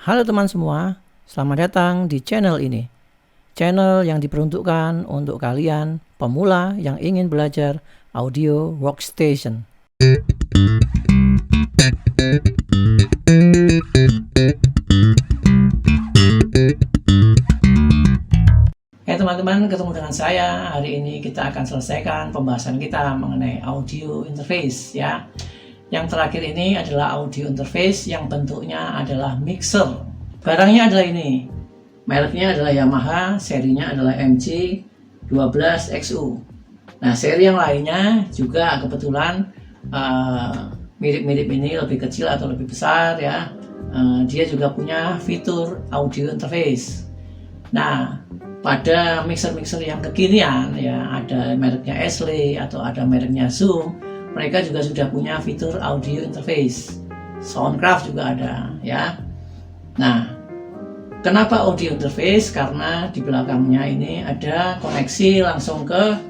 Halo teman semua, selamat datang di channel ini. Channel yang diperuntukkan untuk kalian pemula yang ingin belajar audio workstation. Teman-teman, ketemu dengan saya. Hari ini kita akan selesaikan pembahasan kita mengenai audio interface ya. Yang terakhir ini adalah audio interface yang bentuknya adalah mixer. Barangnya adalah ini. Mereknya adalah Yamaha, serinya adalah MG12XU. Nah, seri yang lainnya juga kebetulan mirip-mirip ini, lebih kecil atau lebih besar ya. Dia juga punya fitur audio interface. Nah, pada mixer-mixer yang kekinian ya, ada mereknya Ashley atau ada mereknya Zoom, mereka juga sudah punya fitur audio interface. Soundcraft juga ada ya. Nah, kenapa audio interface? Karena di belakangnya ini ada koneksi langsung ke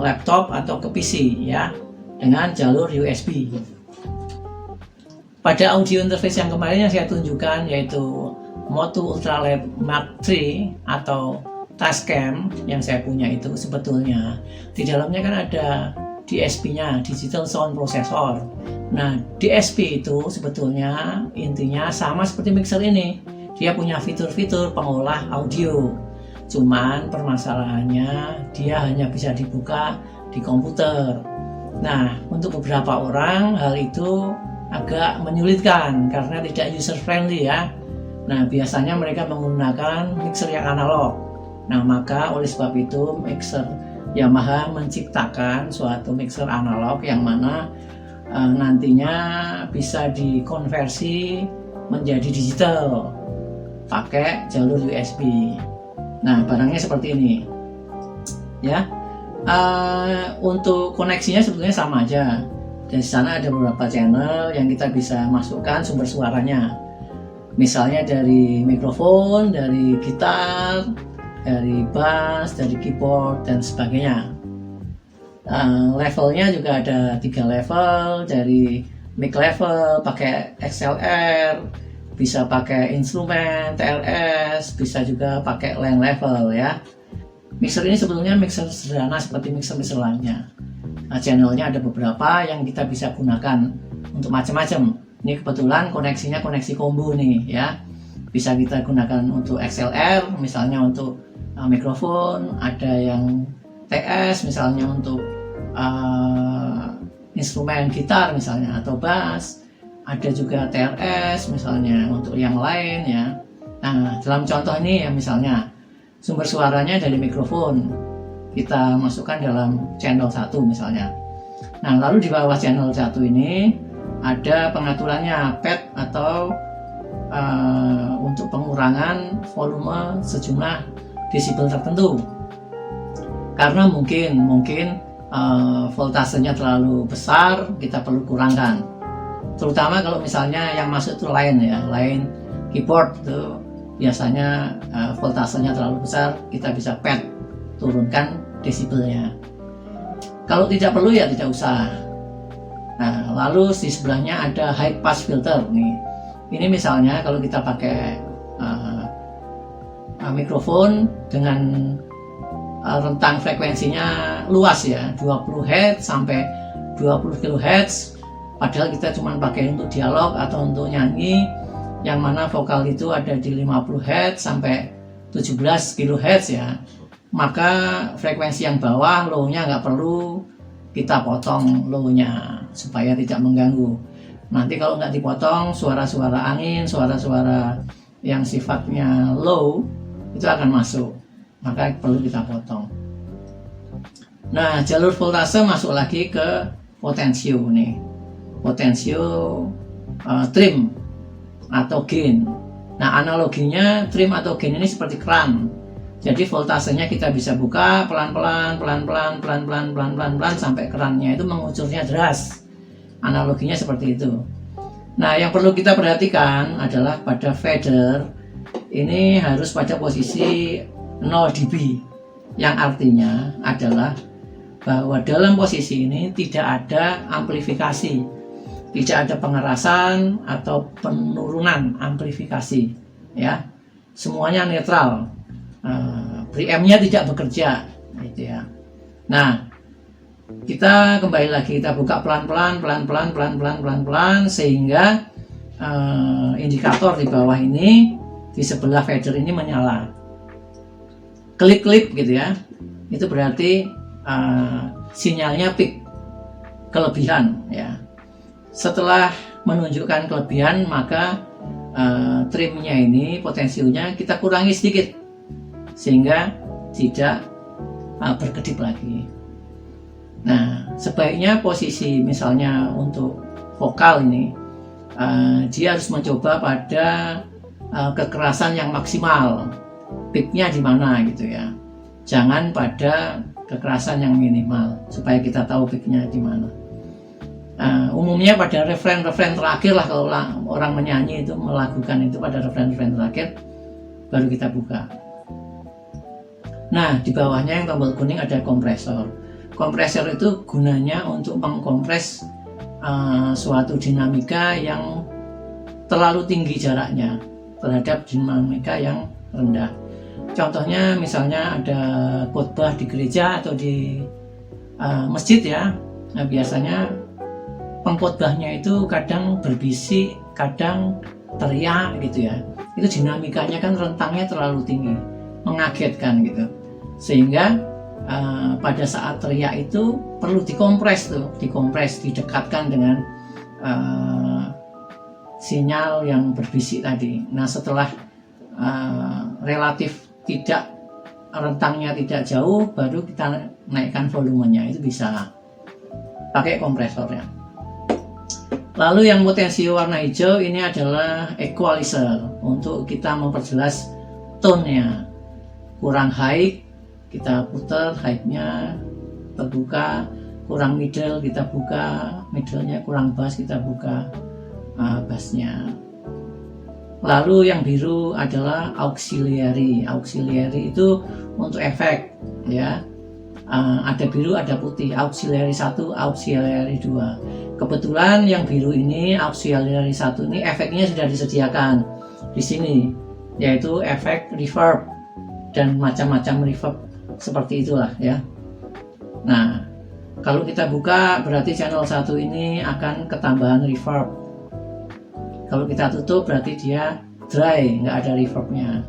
laptop atau ke PC ya, dengan jalur USB. Pada audio interface yang kemarin yang saya tunjukkan yaitu Motu Ultralab Mark III atau Tascam yang saya punya itu, sebetulnya di dalamnya kan ada DSP-nya, Digital Sound Processor. Nah, DSP itu sebetulnya intinya sama seperti mixer ini. Dia punya fitur-fitur pengolah audio. Cuman permasalahannya dia hanya bisa dibuka di komputer. Nah, untuk beberapa orang hal itu agak menyulitkan karena tidak user friendly ya. Nah, biasanya mereka menggunakan mixer yang analog. Nah, maka oleh sebab itu mixer Yamaha menciptakan suatu mixer analog yang mana nantinya bisa dikonversi menjadi digital pakai jalur USB. Nah, barangnya seperti ini ya. Untuk koneksinya sebetulnya sama aja. Di sana ada beberapa channel yang kita bisa masukkan sumber suaranya. Misalnya dari mikrofon, dari gitar, dari bass, dari keyboard, dan sebagainya. Levelnya juga ada 3 level, dari mic level pakai XLR, bisa pakai instrumen TRS, bisa juga pakai line level ya. Mixer ini sebetulnya mixer sederhana seperti mixer-mixer lainnya. Nah, channelnya ada beberapa yang kita bisa gunakan untuk macam-macam. Ini kebetulan koneksinya koneksi combo nih ya. Bisa kita gunakan untuk XLR, misalnya untuk mikrofon, ada yang TS misalnya untuk instrumen gitar misalnya atau bass, ada juga TRS misalnya untuk yang lain ya. Nah, dalam contoh ini ya, misalnya sumber suaranya dari mikrofon kita masukkan dalam channel 1 misalnya. Nah, lalu di bawah channel 1 ini ada pengaturannya, pad atau untuk pengurangan volume sejumlah desibel tertentu. Karena mungkin voltasenya terlalu besar, kita perlu kurangkan. Terutama kalau misalnya yang masuk itu line keyboard itu biasanya voltasenya terlalu besar, kita bisa pad, turunkan desibelnya. Kalau tidak perlu ya tidak usah. Nah, lalu di sebelahnya ada high pass filter nih. Ini misalnya kalau kita pakai mikrofon dengan rentang frekuensinya luas ya, 20 Hz sampai 20 kHz, padahal kita cuma pakai untuk dialog atau untuk nyanyi, yang mana vokal itu ada di 50 Hz sampai 17 kHz ya. Maka frekuensi yang bawah, low-nya nggak perlu kita potong low-nya supaya tidak mengganggu. Nanti kalau nggak dipotong, suara-suara angin, suara-suara yang sifatnya low itu akan masuk, maka perlu kita potong. Nah, jalur voltase masuk lagi ke potensio nih, potensio trim atau gain. Nah, analoginya trim atau gain ini seperti keran. Jadi voltasenya kita bisa buka pelan-pelan sampai kerannya itu mengucurnya deras. Analoginya seperti itu. Nah, yang perlu kita perhatikan adalah pada fader ini harus pada posisi 0 dB, yang artinya adalah bahwa dalam posisi ini tidak ada amplifikasi. Tidak ada pengerasan atau penurunan amplifikasi, ya. Semuanya netral. Preamp-nya tidak bekerja, gitu ya. Nah, kita kembali lagi, kita buka pelan-pelan sehingga indikator di bawah ini, di sebelah fader ini menyala. Klip-klip gitu ya, itu berarti sinyalnya peak, kelebihan ya. Setelah menunjukkan kelebihan, maka trimnya ini, potensionya kita kurangi sedikit sehingga tidak berkedip lagi. Nah, sebaiknya posisi misalnya untuk vokal ini, dia harus mencoba pada kekerasan yang maksimal, peaknya di mana gitu ya. Jangan pada kekerasan yang minimal, supaya kita tahu peaknya di mana. Umumnya pada refren terakhir lah, kalau orang menyanyi itu melakukan itu pada refren terakhir, baru kita buka. Nah, di bawahnya yang tombol kuning ada kompresor. Kompresor itu gunanya untuk mengkompres suatu dinamika yang terlalu tinggi jaraknya terhadap dinamika yang rendah. Contohnya misalnya ada khotbah di gereja atau di masjid ya. Nah, biasanya pengkhotbahnya itu kadang berbisik, kadang teriak gitu ya. Itu dinamikanya kan rentangnya terlalu tinggi, mengagetkan gitu. Sehingga pada saat teriak itu perlu dikompres, didekatkan dengan sinyal yang berbisik tadi. Nah, setelah relatif tidak, rentangnya tidak jauh, baru kita naikkan volumenya, itu bisa pakai kompresornya. Lalu yang potensi warna hijau ini adalah equalizer, untuk kita memperjelas tone-nya. Kurang high kita putar, high-nya terbuka, kurang middle kita buka middle-nya, kurang bass kita buka bass-nya. Lalu yang biru adalah auxiliary. Auxiliary itu untuk efek ya. Ada biru, ada putih. Auxiliary 1, auxiliary 2. Kebetulan yang biru ini, auxiliary 1 ini efeknya sudah disediakan di sini, yaitu efek reverb dan macam-macam reverb seperti itulah ya. Nah, kalau kita buka berarti channel 1 ini akan ketambahan reverb. Kalau kita tutup berarti dia dry, nggak ada reverbnya.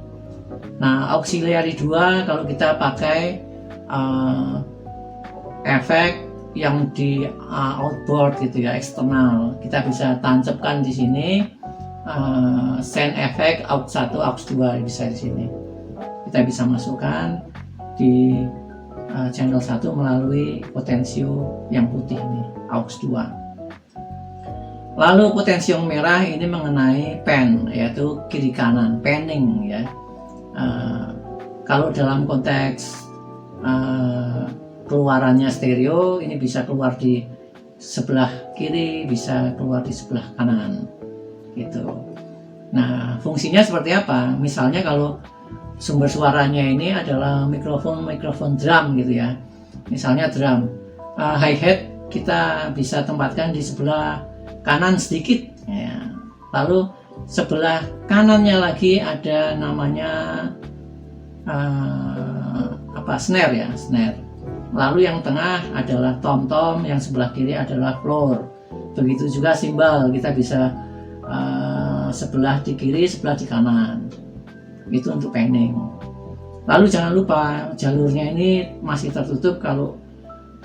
Nah, auxiliary 2 kalau kita pakai efek yang di outboard gitu ya, eksternal, kita bisa tancapkan di sini send effect aux 1, aux 2 bisa di sini. Kita bisa masukkan di channel 1 melalui potensio yang putih ini, aux 2. Lalu potensio merah ini mengenai pan, yaitu kiri kanan, panning ya. Kalau dalam konteks keluarannya stereo, ini bisa keluar di sebelah kiri, bisa keluar di sebelah kanan gitu. Nah, fungsinya seperti apa? Misalnya kalau sumber suaranya ini adalah mikrofon drum gitu ya, misalnya drum, hi-hat kita bisa tempatkan di sebelah kanan sedikit ya. Lalu sebelah kanannya lagi ada namanya snare ya, snare. Lalu yang tengah adalah tom-tom, yang sebelah kiri adalah floor. Begitu juga simbal, kita bisa sebelah di kiri, sebelah di kanan. Itu untuk panning. Lalu jangan lupa jalurnya ini masih tertutup kalau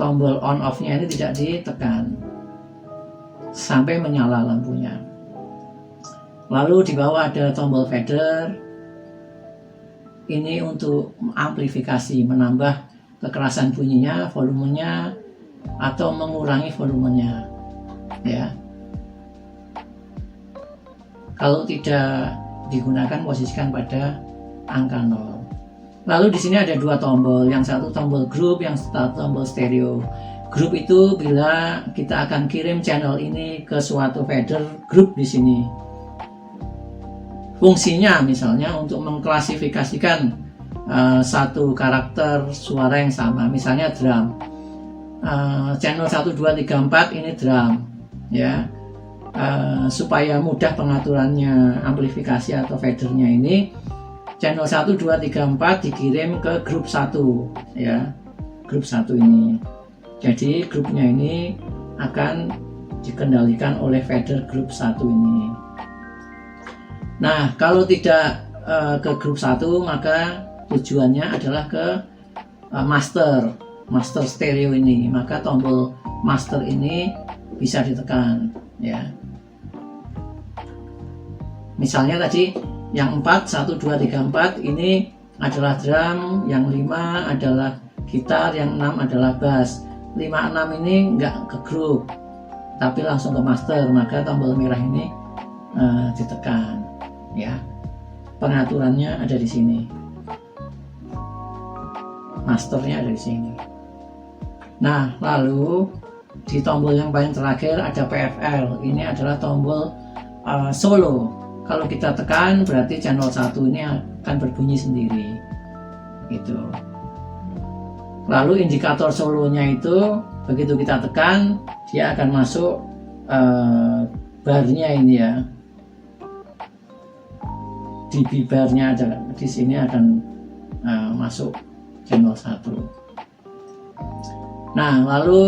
tombol on off-nya ini tidak ditekan sampai menyala lampunya. Lalu di bawah ada tombol fader. Ini untuk amplifikasi, menambah kekerasan bunyinya, volumenya, atau mengurangi volumenya ya. Kalau tidak digunakan, posisikan pada angka 0. Lalu di sini ada dua tombol, yang satu tombol group, yang satu tombol stereo. Group itu bila kita akan kirim channel ini ke suatu fader group di sini. Fungsinya misalnya untuk mengklasifikasikan satu karakter suara yang sama, misalnya drum. Channel 1, 2, 3, 4 ini drum ya. supaya mudah pengaturannya amplifikasi atau fadernya ini, channel 1, 2, 3, 4 dikirim ke grup 1 ya, grup 1 ini. Jadi grupnya ini akan dikendalikan oleh fader grup 1 ini. Nah, kalau tidak ke grup 1, maka tujuannya adalah ke master stereo ini. Maka tombol master ini bisa ditekan ya. Misalnya tadi yang 4, 1, 2, 3, 4 ini adalah drum, yang 5 adalah gitar, yang 6 adalah bass. 5, 6 ini enggak ke grup tapi langsung ke master, maka tombol merah ini ditekan ya. Pengaturannya ada di sini, masternya ada di sini. Nah, lalu di tombol yang paling terakhir ada PFL. Ini adalah tombol solo. Kalau kita tekan berarti channel 1 ini akan berbunyi sendiri gitu. Lalu indikator solonya itu begitu kita tekan dia akan masuk barnya ini ya, dB barnya ada di sini, akan masuk channel 1. Nah, lalu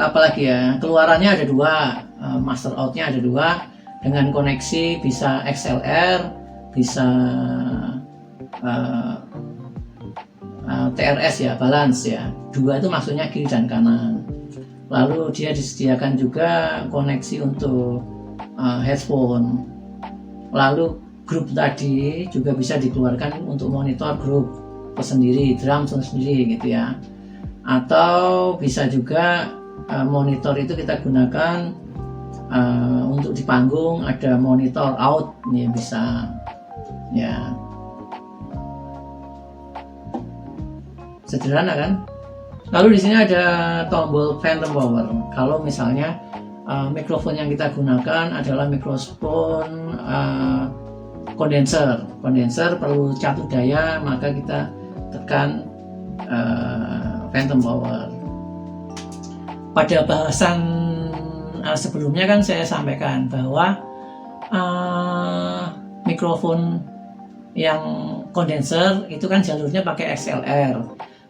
apalagi ya, keluarannya ada 2, master outnya ada 2 dengan koneksi bisa XLR, bisa TRS ya, balance ya. 2 itu maksudnya kiri dan kanan. Lalu dia disediakan juga koneksi untuk headphone. Lalu grup tadi juga bisa dikeluarkan untuk monitor grup sendiri, drum sendiri gitu ya. Atau bisa juga monitor itu kita gunakan untuk di panggung, ada monitor out nih bisa ya. Sederhana kan? Lalu di sini ada tombol phantom power. Kalau misalnya mikrofon yang kita gunakan adalah mikrofon kondenser perlu catu daya, maka kita tekan phantom power. Pada bahasan sebelumnya kan saya sampaikan bahwa mikrofon yang kondenser itu kan jalurnya pakai XLR.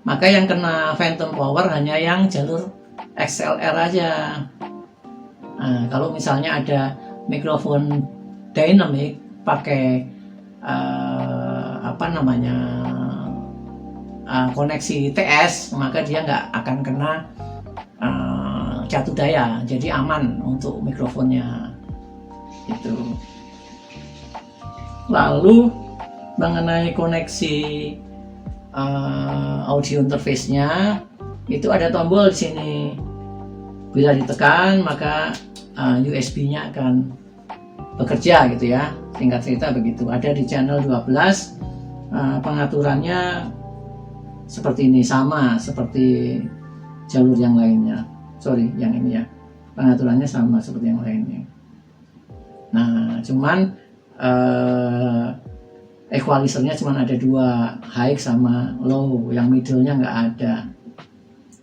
Maka yang kena phantom power hanya yang jalur XLR aja. Nah, kalau misalnya ada mikrofon dynamic pakai koneksi TS, maka dia nggak akan kena jatuh daya, jadi aman untuk mikrofonnya itu. Lalu mengenai koneksi audio interface-nya itu ada tombol di sini. Bila ditekan maka USB-nya akan bekerja gitu ya. Singkat cerita begitu. Ada di channel 12. Pengaturannya seperti ini, sama seperti jalur yang lainnya. Sorry, yang ini ya. Pengaturannya sama seperti yang lainnya. Nah, cuman equalizernya cuma ada 2, high sama low, yang middle-nya nggak ada.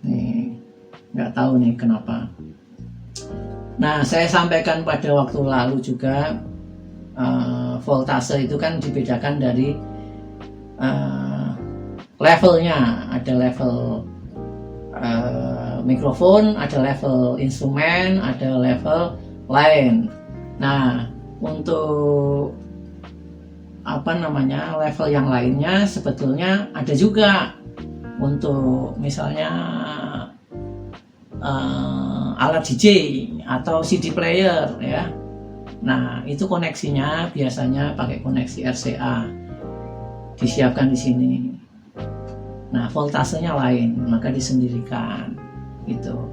Nih, nggak tahu nih kenapa. Nah, saya sampaikan pada waktu lalu juga voltase itu kan dibedakan dari levelnya. Ada level mikrofon, ada level instrumen, ada level lain. Nah, untuk level yang lainnya sebetulnya ada juga untuk misalnya alat DJ atau CD player ya. Nah, itu koneksinya biasanya pakai koneksi RCA, disiapkan di sini. Nah, voltasenya lain, maka disendirikan gitu.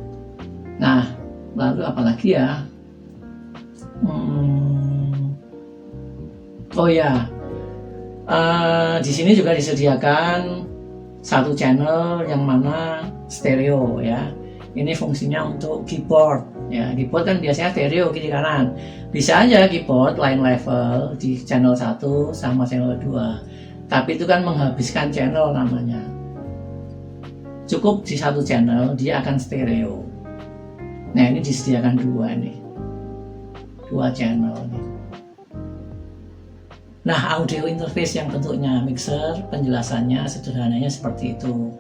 Nah, lalu apalagi ya? Oh ya, di sini juga disediakan satu channel yang mana stereo ya. Ini fungsinya untuk keyboard ya. Keyboard kan biasanya stereo kiri kanan. Bisa aja keyboard line level di channel 1 sama channel 2. Tapi itu kan menghabiskan channel namanya. Cukup di satu channel dia akan stereo. Nah, ini disediakan 2 nih. dual channel. Nah, audio interface yang bentuknya mixer, penjelasannya sederhananya seperti itu.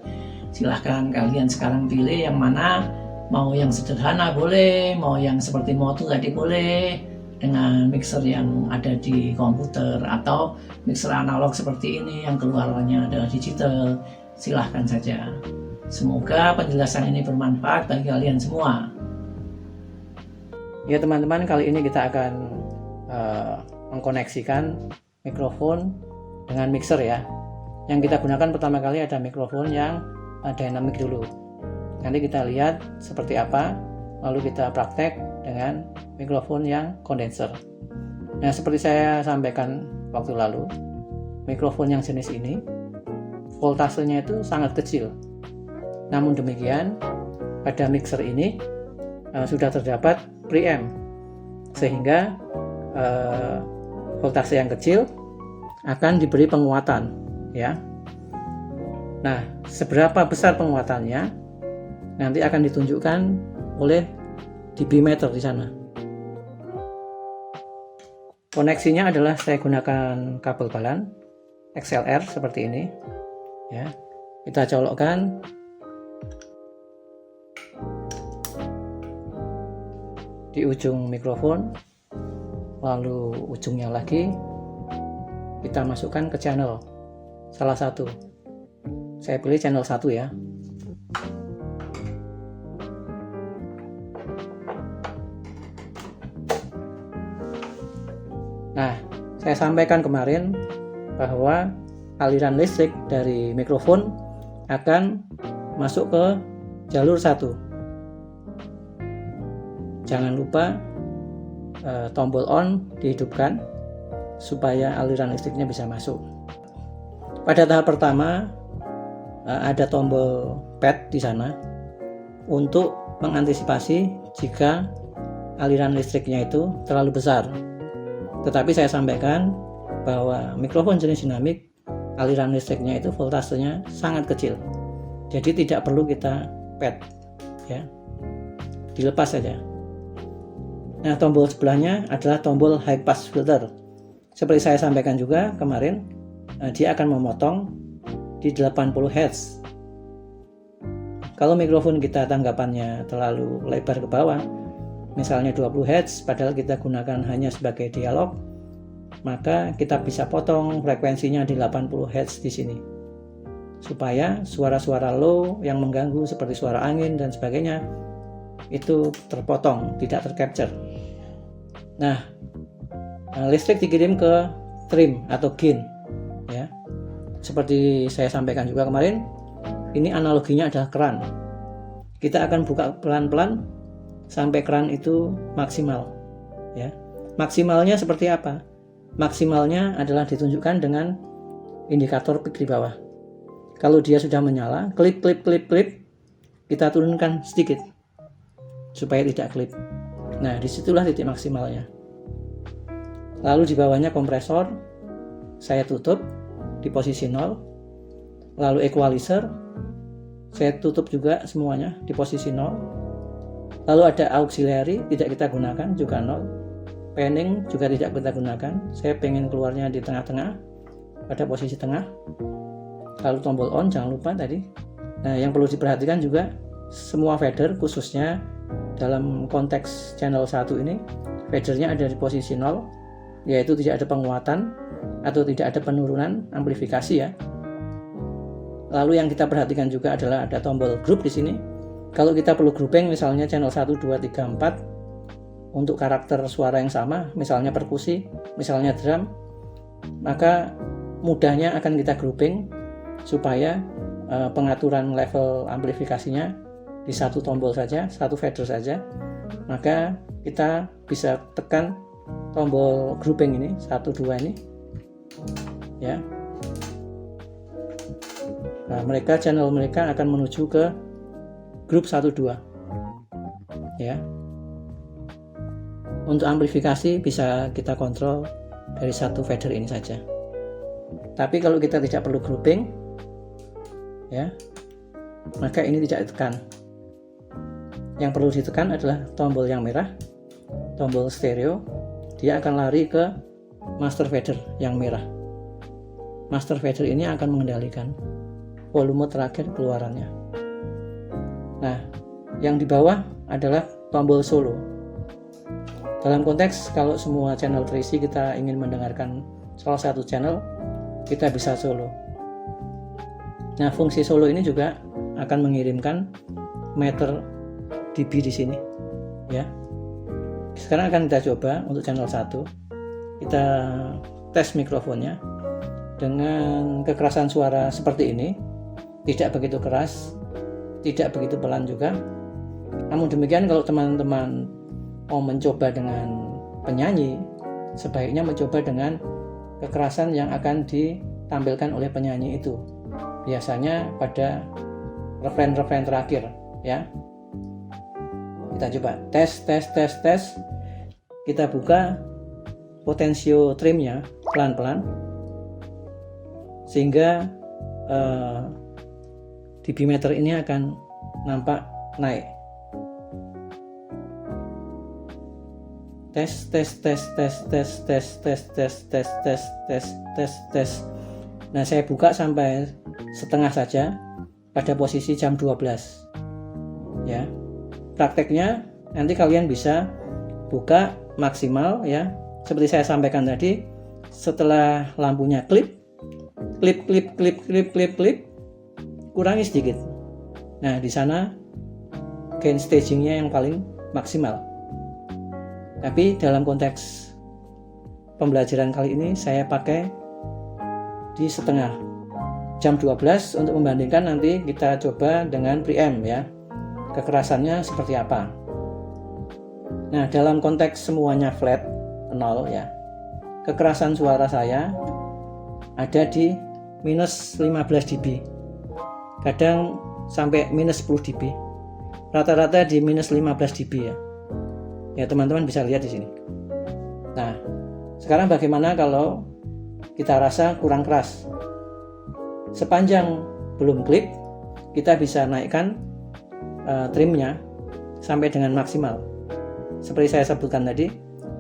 Silahkan kalian sekarang pilih yang mana, mau yang sederhana boleh, mau yang seperti Motu tadi boleh, dengan mixer yang ada di komputer, atau mixer analog seperti ini yang keluarannya adalah digital. Silahkan saja. Semoga penjelasan ini bermanfaat bagi kalian semua. Ya teman-teman, kali ini kita akan mengkoneksikan mikrofon dengan mixer ya. Yang kita gunakan pertama kali ada mikrofon yang dynamic dulu. Nanti kita lihat seperti apa, lalu kita praktek dengan mikrofon yang kondenser. Nah, seperti saya sampaikan waktu lalu, mikrofon yang jenis ini voltasenya itu sangat kecil. Namun demikian, pada mixer ini sudah terdapat preamp, sehingga voltase yang kecil akan diberi penguatan ya. Nah, seberapa besar penguatannya nanti akan ditunjukkan oleh dB meter di sana. Koneksinya adalah saya gunakan kabel balan XLR seperti ini ya. Kita colokkan di ujung mikrofon, lalu ujungnya lagi kita masukkan ke channel salah satu. Saya pilih channel 1 ya. Nah, saya sampaikan kemarin bahwa aliran listrik dari mikrofon akan masuk ke jalur 1. Jangan lupa tombol on dihidupkan supaya aliran listriknya bisa masuk. Pada tahap pertama ada tombol pad di sana untuk mengantisipasi jika aliran listriknya itu terlalu besar. Tetapi saya sampaikan bahwa mikrofon jenis dinamik, aliran listriknya itu voltasenya sangat kecil. Jadi tidak perlu kita pad ya. Dilepas saja. Nah, tombol sebelahnya adalah tombol high pass filter. Seperti saya sampaikan juga kemarin, dia akan memotong di 80 Hz. Kalau mikrofon kita tanggapannya terlalu lebar ke bawah, misalnya 20 Hz, padahal kita gunakan hanya sebagai dialog, maka kita bisa potong frekuensinya di 80 Hz di sini. Supaya suara-suara low yang mengganggu seperti suara angin dan sebagainya itu terpotong, tidak tercapture. Nah, listrik dikirim ke trim atau gain ya. Seperti saya sampaikan juga kemarin, ini analoginya adalah keran. Kita akan buka pelan-pelan sampai keran itu maksimal ya. Maksimalnya seperti apa? Maksimalnya adalah ditunjukkan dengan indikator peak di bawah. Kalau dia sudah menyala, klip, kita turunkan sedikit supaya tidak klip. Nah, disitulah titik maksimalnya. Lalu di bawahnya kompresor saya tutup di posisi 0. Lalu equalizer saya tutup juga semuanya di posisi 0. Lalu ada auxiliary tidak kita gunakan, juga 0. Panning juga tidak kita gunakan. Saya pengen keluarnya di tengah-tengah, pada posisi tengah. Lalu tombol on jangan lupa tadi. Nah, yang perlu diperhatikan juga semua fader, khususnya dalam konteks channel 1 ini, fadernya ada di posisi 0, yaitu tidak ada penguatan atau tidak ada penurunan amplifikasi ya. Lalu yang kita perhatikan juga adalah ada tombol group di sini. Kalau kita perlu grouping misalnya channel 1, 2, 3, 4 untuk karakter suara yang sama, misalnya perkusi, misalnya drum, maka mudahnya akan kita grouping supaya pengaturan level amplifikasinya di satu tombol saja, satu fader saja. Maka kita bisa tekan tombol grouping ini, 1, 2 ini ya. Nah, channel mereka akan menuju ke grup 1, 2 ya. Untuk amplifikasi bisa kita kontrol dari satu fader ini saja. Tapi kalau kita tidak perlu grouping ya, maka ini tidak ditekan. Yang perlu ditekan adalah tombol yang merah, tombol stereo, dia akan lari ke master fader yang merah. Master fader ini akan mengendalikan volume terakhir keluarannya. Nah, yang di bawah adalah tombol solo. Dalam konteks kalau semua channel terisi, kita ingin mendengarkan salah satu channel, kita bisa solo. Nah, fungsi solo ini juga akan mengirimkan meter dB di sini, ya. Sekarang akan kita coba untuk channel 1. Kita tes mikrofonnya dengan kekerasan suara seperti ini. Tidak begitu keras, tidak begitu pelan juga. Namun demikian, kalau teman-teman mau mencoba dengan penyanyi, sebaiknya mencoba dengan kekerasan yang akan ditampilkan oleh penyanyi itu. Biasanya pada refren-refren terakhir, ya. Kita coba tes. Kita buka potensio trimnya pelan-pelan sehingga dB meter ini akan nampak naik. Tes. Nah, saya buka sampai setengah saja pada posisi jam 12. Ya. Prakteknya nanti kalian bisa buka maksimal, ya. Seperti saya sampaikan tadi, setelah lampunya klip, kurangi sedikit. Nah, di sana gain stagingnya yang paling maksimal. Tapi dalam konteks pembelajaran kali ini saya pakai di setengah jam 12 untuk membandingkan. Nanti kita coba dengan preamp, ya, kekerasannya seperti apa. Nah, dalam konteks semuanya flat 0, ya, kekerasan suara saya ada di minus 15 dB, kadang sampai minus 10 dB, rata-rata di minus 15 dB, ya teman-teman bisa lihat di sini. Nah, sekarang bagaimana kalau kita rasa kurang keras? Sepanjang belum klip, kita bisa naikkan trimnya sampai dengan maksimal. Seperti saya sebutkan tadi,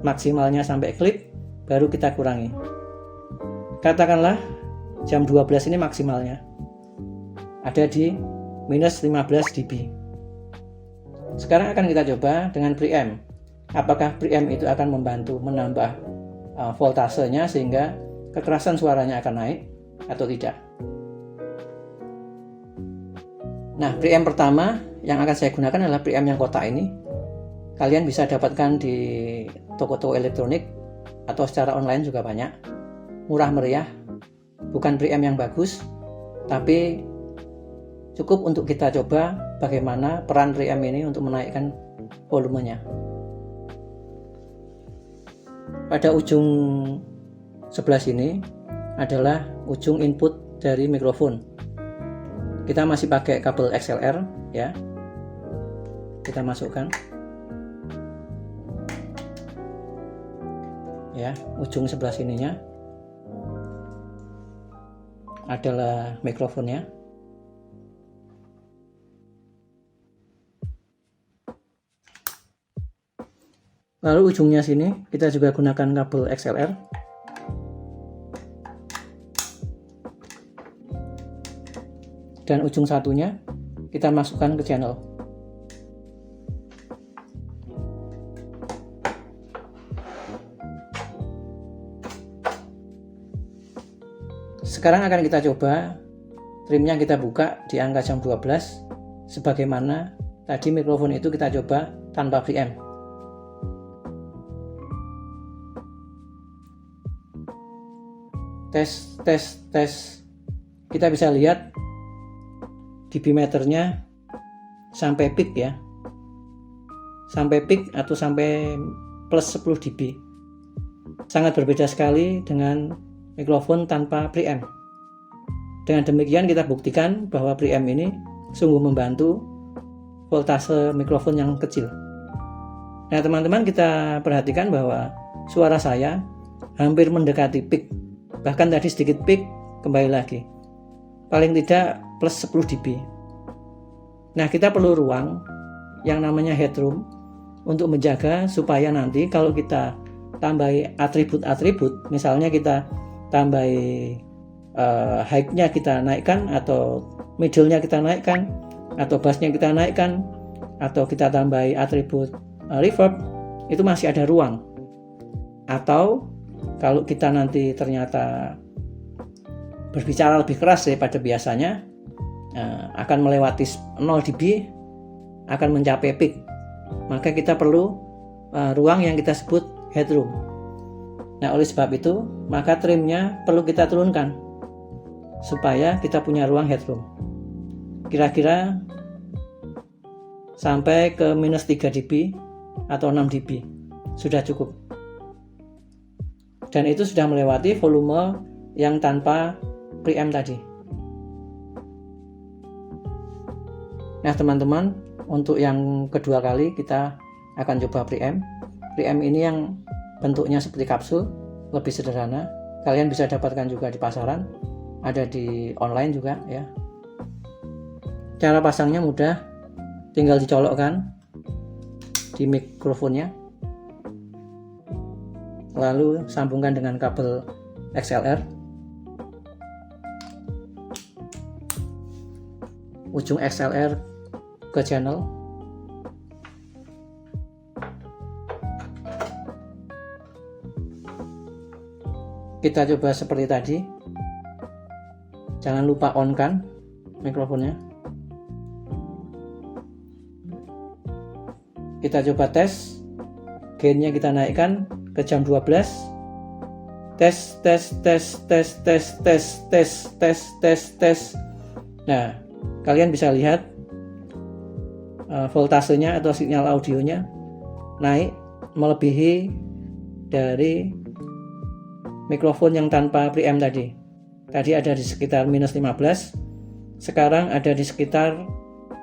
maksimalnya sampai klip, baru kita kurangi. Katakanlah jam 12 ini maksimalnya ada di minus 15 dB. Sekarang akan kita coba dengan preamp. Apakah preamp itu akan membantu menambah voltasenya sehingga kekerasan suaranya akan naik atau tidak? Nah, preamp pertama yang akan saya gunakan adalah preamp yang kotak ini. Kalian bisa dapatkan di toko-toko elektronik atau secara online juga banyak. Murah meriah, bukan preamp yang bagus, tapi cukup untuk kita coba bagaimana peran preamp ini untuk menaikkan volumenya. Pada ujung sebelah sini adalah ujung input dari mikrofon. Kita masih pakai kabel XLR, ya. Kita masukkan. Ya, ujung sebelah sininya adalah mikrofonnya. Lalu ujungnya sini kita juga gunakan kabel XLR. Dan ujung satunya kita masukkan ke channel. Sekarang akan kita coba trimnya, kita buka di angka jam 12. Sebagaimana tadi mikrofon itu kita coba tanpa preamp. Tes. Kita bisa lihat dB meternya sampai peak, ya. Sampai peak atau sampai plus 10 dB. Sangat berbeda sekali dengan mikrofon tanpa preamp. Dengan demikian kita buktikan bahwa preamp ini sungguh membantu voltase mikrofon yang kecil. Nah, teman-teman, kita perhatikan bahwa suara saya hampir mendekati peak. Bahkan tadi sedikit peak, kembali lagi. Paling tidak plus 10 dB. Nah, kita perlu ruang yang namanya headroom untuk menjaga supaya nanti kalau kita tambahi atribut-atribut, misalnya kita tambahi high-nya kita naikkan, atau middle-nya kita naikkan, atau bass-nya kita naikkan, atau kita tambahi atribut reverb, itu masih ada ruang. Atau kalau kita nanti ternyata berbicara lebih keras daripada biasanya, akan melewati 0 dB, akan mencapai peak, maka kita perlu ruang yang kita sebut headroom. Nah, oleh sebab itu, maka trimnya perlu kita turunkan supaya kita punya ruang headroom. Kira-kira sampai ke minus 3 dB atau 6 dB sudah cukup. Dan itu sudah melewati volume yang tanpa preamp tadi. Nah, teman-teman, untuk yang kedua kali kita akan coba preamp. Preamp ini yang bentuknya seperti kapsul, lebih sederhana. Kalian bisa dapatkan juga di pasaran, ada di online juga ya. Cara pasangnya mudah, tinggal dicolokkan di mikrofonnya, lalu sambungkan dengan kabel XLR. Ujung XLR ke channel. Kita coba seperti tadi. Jangan lupa on kan mikrofonnya. Kita coba tes. Gainnya kita naikkan ke jam 12. Tes. Nah, kalian bisa lihat voltasenya atau sinyal audionya naik melebihi dari mikrofon yang tanpa preamp tadi. Tadi ada di sekitar minus 15, sekarang ada di sekitar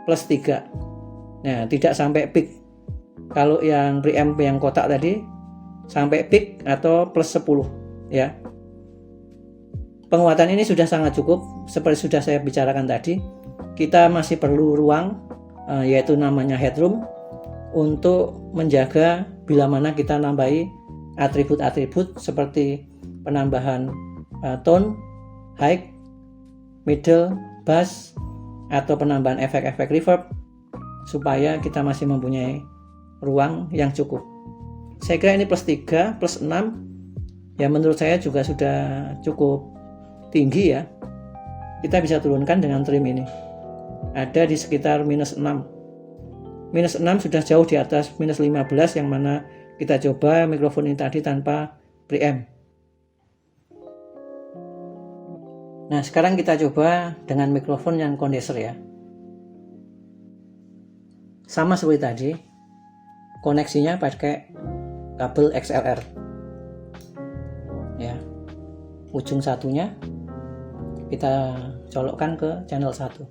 plus 3. Nah, tidak sampai peak. Kalau yang preamp yang kotak tadi sampai peak atau plus 10 ya. Penguatan ini sudah sangat cukup. Seperti sudah saya bicarakan tadi, kita masih perlu ruang, yaitu namanya headroom, untuk menjaga bila mana kita nambahi atribut-atribut seperti penambahan tone, high, middle, bass, atau penambahan efek-efek reverb, supaya kita masih mempunyai ruang yang cukup. Saya kira ini plus 3, plus 6 ya, menurut saya juga sudah cukup tinggi ya. Kita bisa turunkan dengan trim ini, ada di sekitar minus 6. Minus 6 sudah jauh di atas minus 15 yang mana kita coba mikrofon ini tadi tanpa preamp. Nah, sekarang kita coba dengan mikrofon yang kondenser ya. Sama seperti tadi, koneksinya pakai kabel XLR ya. Ujung satunya kita colokkan ke channel 1.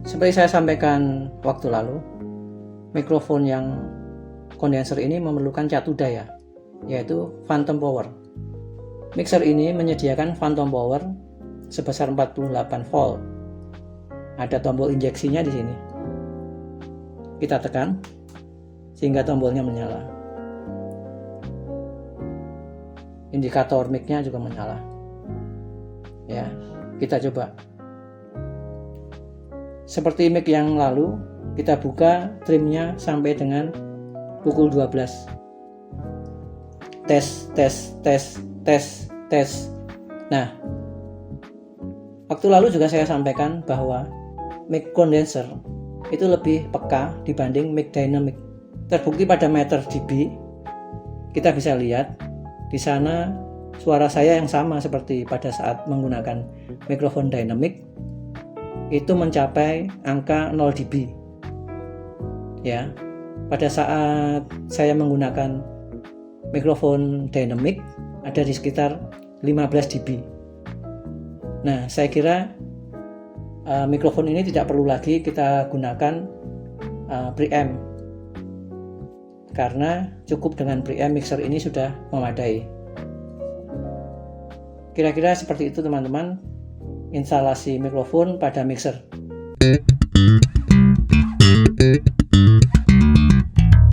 Seperti saya sampaikan waktu lalu, mikrofon yang kondenser ini memerlukan catu daya, yaitu phantom power. Mixer ini menyediakan phantom power sebesar 48 volt. Ada tombol injeksinya di sini. Kita tekan sehingga tombolnya menyala. Indikator mic-nya juga menyala. Ya, kita coba. Seperti mic yang lalu, kita buka trimnya sampai dengan pukul 12. Tes. Nah, waktu lalu juga saya sampaikan bahwa mic condenser itu lebih peka dibanding mic dynamic. Terbukti pada meter dB, kita bisa lihat di sana suara saya yang sama seperti pada saat menggunakan mikrofon dynamic itu mencapai angka 0 dB. Ya, pada saat saya menggunakan mikrofon dynamic ada di sekitar 15 dB. Nah, saya kira mikrofon ini tidak perlu lagi kita gunakan preamp, karena cukup dengan preamp mixer ini sudah memadai. Kira-kira seperti itu teman-teman, instalasi mikrofon pada mixer.